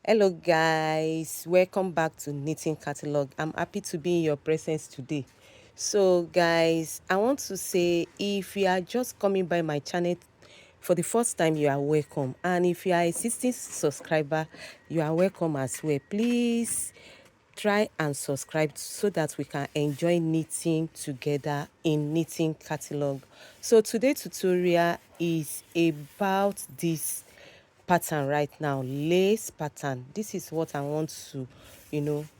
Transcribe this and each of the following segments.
Hello guys, welcome back to Knitting Catalog. I'm happy to be in your presence today. So guys, I want to say if you are just coming by my channel for the first time, you are welcome, and if you are a existing subscriber, you are welcome as well. Please try and subscribe so that we can enjoy knitting together in Knitting Catalog. So today's tutorial is about this pattern right now, lace pattern. This is what I want to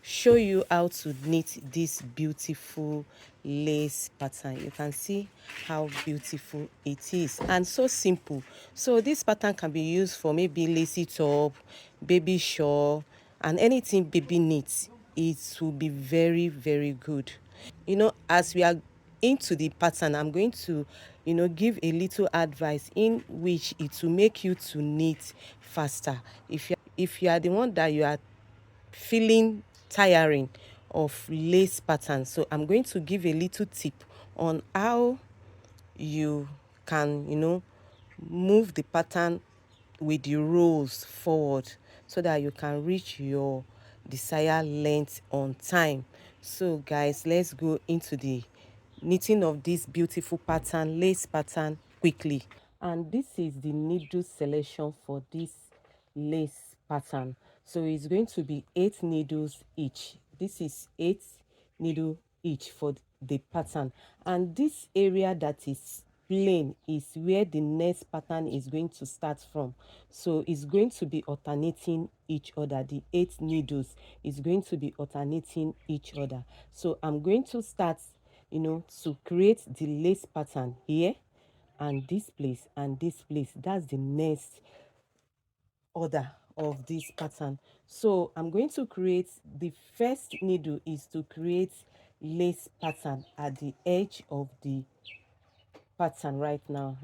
show you how to knit this beautiful lace pattern. You can see how beautiful it is and so simple. So this pattern can be used for maybe lacy top, baby shawl, and anything baby needs. It will be very good. As we are into the pattern, I'm going to give a little advice in which it will make you to knit faster. If you are the one that you are feeling tiring of lace pattern, so I'm going to give a little tip on how you can move the pattern with the rows forward so that you can reach your desired length on time. So guys, let's go into the knitting of this beautiful pattern, lace pattern, quickly. And this is the needle selection for this lace pattern. So it's going to be 8 needles each. This is 8 needle each for the pattern, and this area that is plain is where the next pattern is going to start from. So it's going to be alternating each other. The 8 needles is going to be alternating each other. So I'm going to start to create the lace pattern here, and this place, and this place. That's the next order of this pattern. So I'm going to create, the first needle is to create lace pattern at the edge of the pattern right now.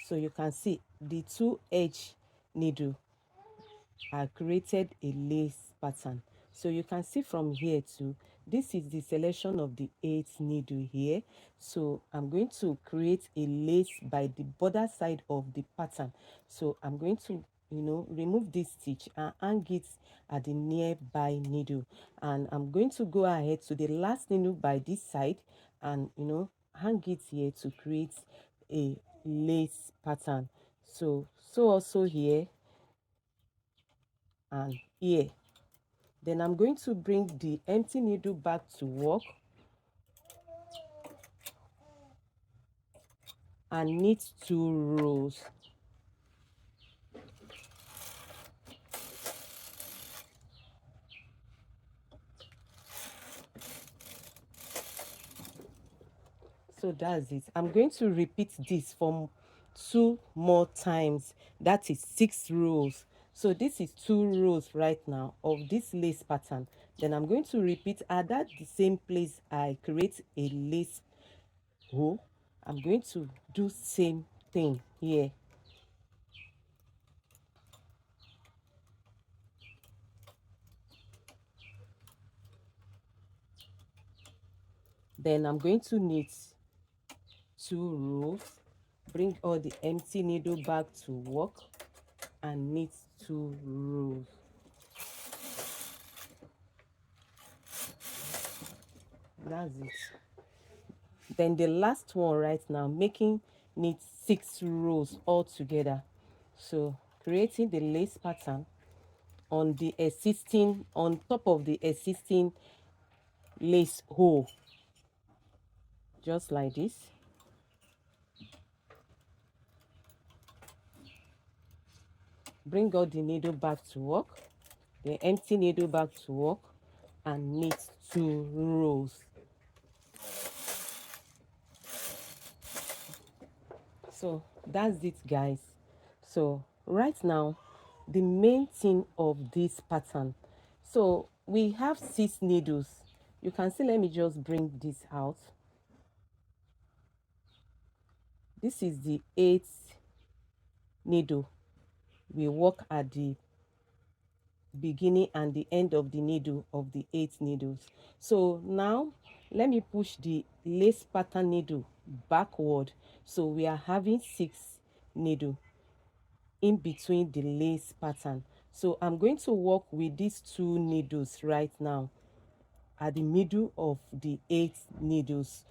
So you can see the 2 edge needle are created a lace pattern. So you can see from here too, this is the selection of the 8th needle here. So I'm going to create a lace by the border side of the pattern. So I'm going to remove this stitch and hang it at the nearby needle, and I'm going to go ahead to the last needle by this side and hang it here to create a lace pattern. So also here and here. Then I'm going to bring the empty needle back to work and knit 2 rows. So that's it. I'm going to repeat this for 2 more times. That is 6 rows. So this is 2 rows right now of this lace pattern. Then I'm going to repeat at that the same place I create a lace row. I'm going to do same thing here. Then I'm going to knit 2 rows, bring all the empty needle back to work and knit 2 rows. That's it. Then the last one right now, making knit 6 rows all together. So creating the lace pattern on the existing, on top of the existing lace hole, just like this. Bring all the needle back to work, the empty needle back to work, and knit 2 rows. So that's it guys. So right now, the main thing of this pattern, so we have 6 needles. You can see, let me just bring this out. This is the 8th needle. We work at the beginning and the end of the needle of the 8 needles. So now let me push the lace pattern needle backward. So we are having 6 needle in between the lace pattern. So I'm going to work with these 2 needles right now at the middle of the 8 needles.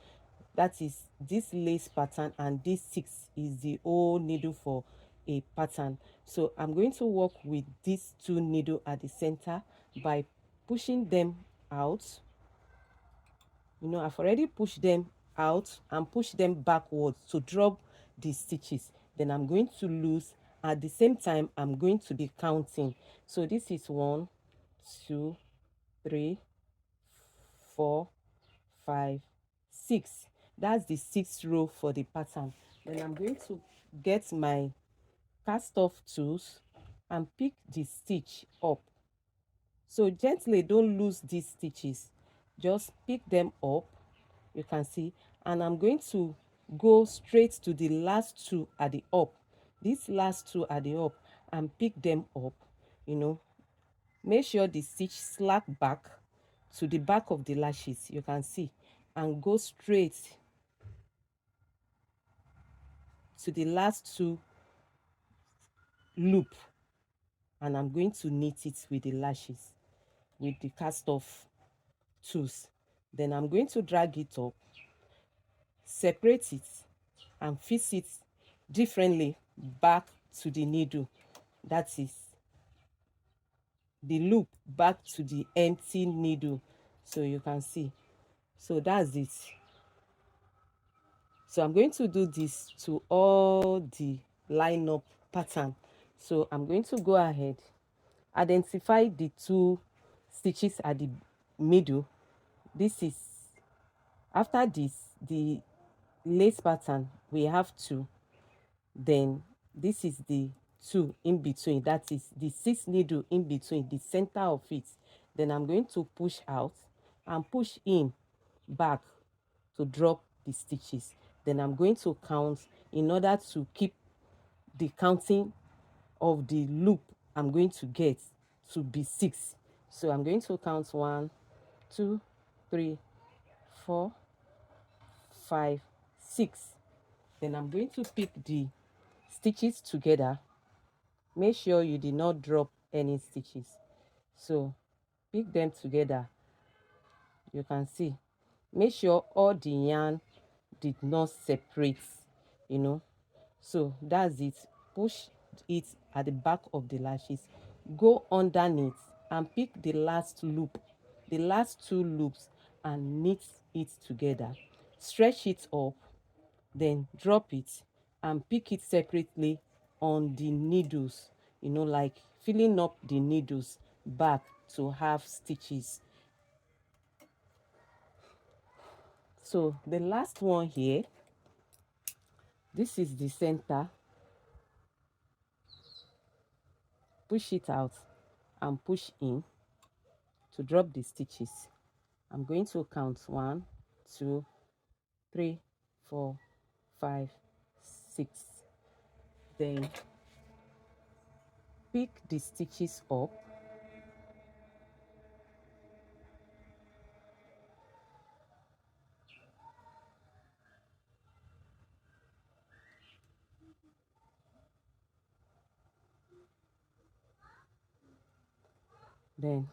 That is this lace pattern, and this 6 is the whole needle for a pattern. So I'm going to work with these 2 needles at the center by pushing them out. I've already pushed them out and push them backwards to drop the stitches. Then I'm going to loose. At the same time, I'm going to be counting. So this is 1, 2, 3, 4, 5, 6. That's the 6th row for the pattern. Then I'm going to get my cast off tools and pick the stitch up. So gently, don't lose these stitches, just pick them up. You can see, and I'm going to go straight to the last 2 at the up, these last 2 at the up, and pick them up. Make sure the stitch slack back to the back of the lashes, you can see, and go straight to the last 2 loop, and I'm going to knit it with the lashes with the cast off tools. Then I'm going to drag it up, separate it, and fix it differently back to the needle. That is the loop back to the empty needle. So you can see. So that's it. So I'm going to do this to all the line up pattern. So I'm going to go ahead, identify the 2 stitches at the middle. This is, after this, the lace pattern, we have 2. Then this is the 2 in between, that is the 6 needle in between, the center of it. Then I'm going to push out and push in back to drop the stitches. Then I'm going to count in order to keep the counting of the loop I'm going to get to be 6. So I'm going to count 1, 2, 3, 4, 5, 6. Then I'm going to pick the stitches together. Make sure you did not drop any stitches. So pick them together. You can see. Make sure all the yarn did not separate, you know. So that's it. Push it at the back of the lashes. Go underneath and pick the last loop, the last 2 loops, and knit it together. Stretch it up, then drop it and pick it separately on the needles, like filling up the needles back to have stitches. So the last one here, this is the center. Push it out and push in to drop the stitches. I'm going to count 1, 2, 3, 4, 5, 6. Then pick the stitches up, then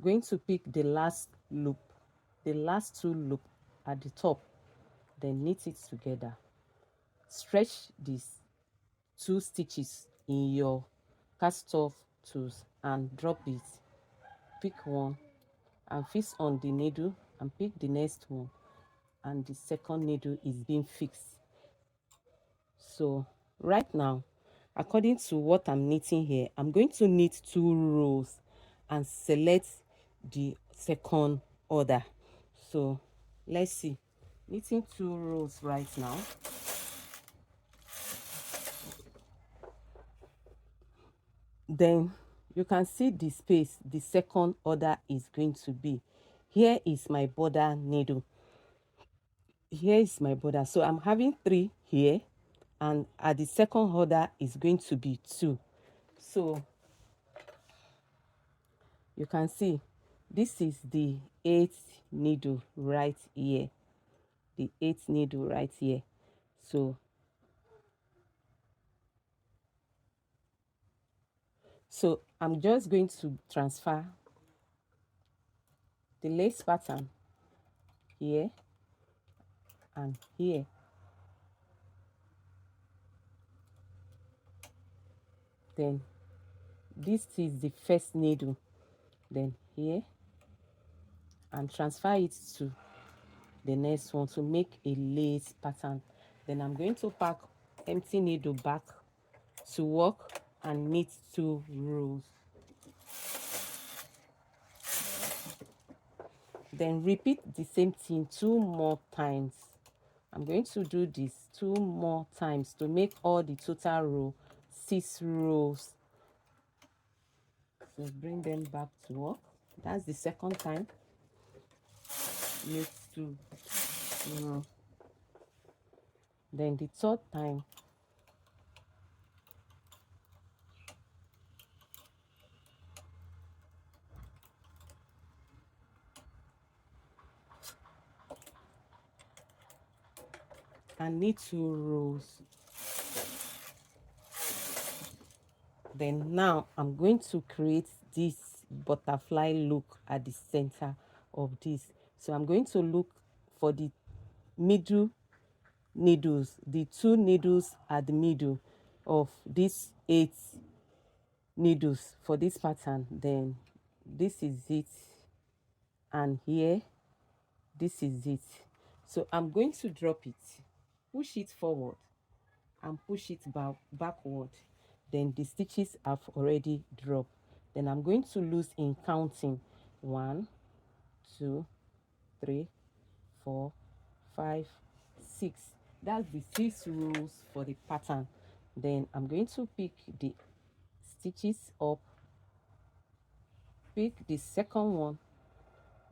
going to pick the last loop, the last 2 loop at the top, then knit it together. Stretch these 2 stitches in your cast off tools and drop it. Pick one and fix on the needle and pick the next one, and the second needle is being fixed. So right now, according to what I'm knitting here, I'm going to knit 2 rows and select the second order. So let's see. Knitting 2 rows right now. Then you can see the space the second order is going to be. Here is my border needle. Here is my border. So I'm having 3 here, and at the second order is going to be 2. So you can see this is the 8th needle right here, the 8th needle right here. So So I'm just going to transfer the lace pattern here and here. Then this is the first needle, then here, and transfer it to the next one to make a lace pattern. Then I'm going to pack empty needle back to work and knit 2 rows. Then repeat the same thing 2 more times. I'm going to do this 2 more times to make all the total row 6 rows. So bring them back to work. That's the second time. Knit 2. Then the third time, and knit 2 rows. Then now I'm going to create this butterfly look at the center of this. So I'm going to look for the middle needles, the 2 needles at the middle of these 8 needles for this pattern. Then this is it, and here this is it. So I'm going to drop it, push it forward and push it backward. Then the stitches have already dropped. Then I'm going to lose in counting 1, 2, 3, 4, 5, 6. That's the 6 rows for the pattern. Then I'm going to pick the stitches up, pick the second one,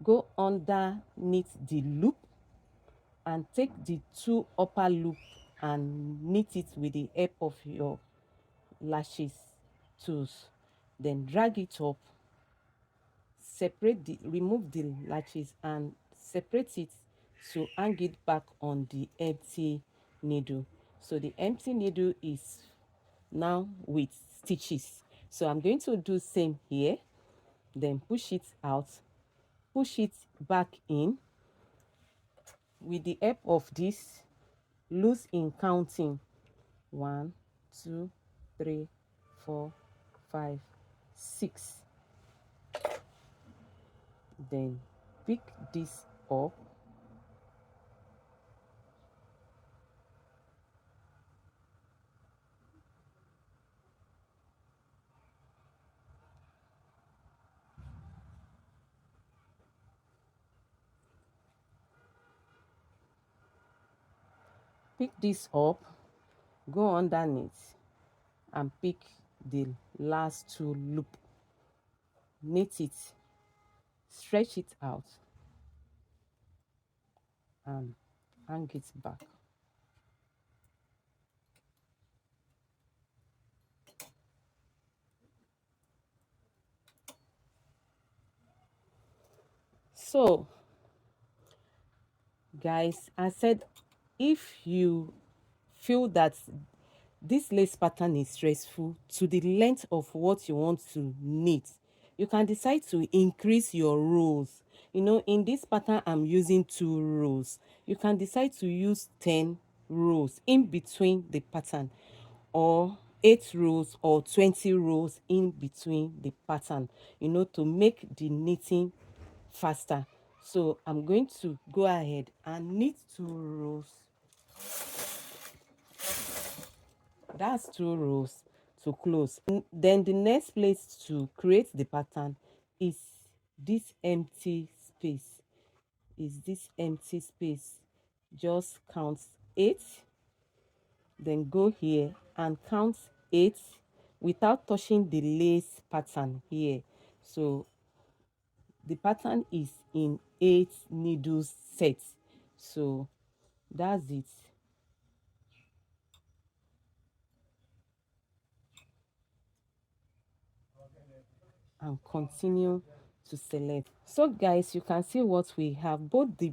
go underneath the loop and take the 2 upper loop and knit it with the help of your lashes tools. Then drag it up, remove the latches and separate it to hang it back on the empty needle. So the empty needle is now with stitches. So I'm going to do same here, then push it out, push it back in with the help of this, loose in counting 1, 2, 3, 4, 5, 6. Then pick this up, go underneath and pick the last 2 loop, knit it, stretch it out and hang it back. So guys, I said if you feel that this lace pattern is stressful to the length of what you want to knit, you can decide to increase your rows. You know, in this pattern I'm using 2 rows. You can decide to use 10 rows in between the pattern, or 8 rows or 20 rows in between the pattern, you know, to make the knitting faster. So I'm going to go ahead and knit 2 rows. That's 2 rows to close. Then the next place to create the pattern is this empty space. Just count 8, then go here and count 8 without touching the lace pattern here. So the pattern is in 8 needles set. So that's it. And continue to select. So guys, you can see what we have. Both the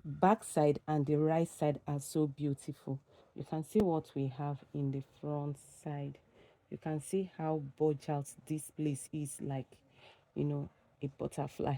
back side and the right side are so beautiful. You can see what we have in the front side. You can see how bulge out this place is, like, a butterfly.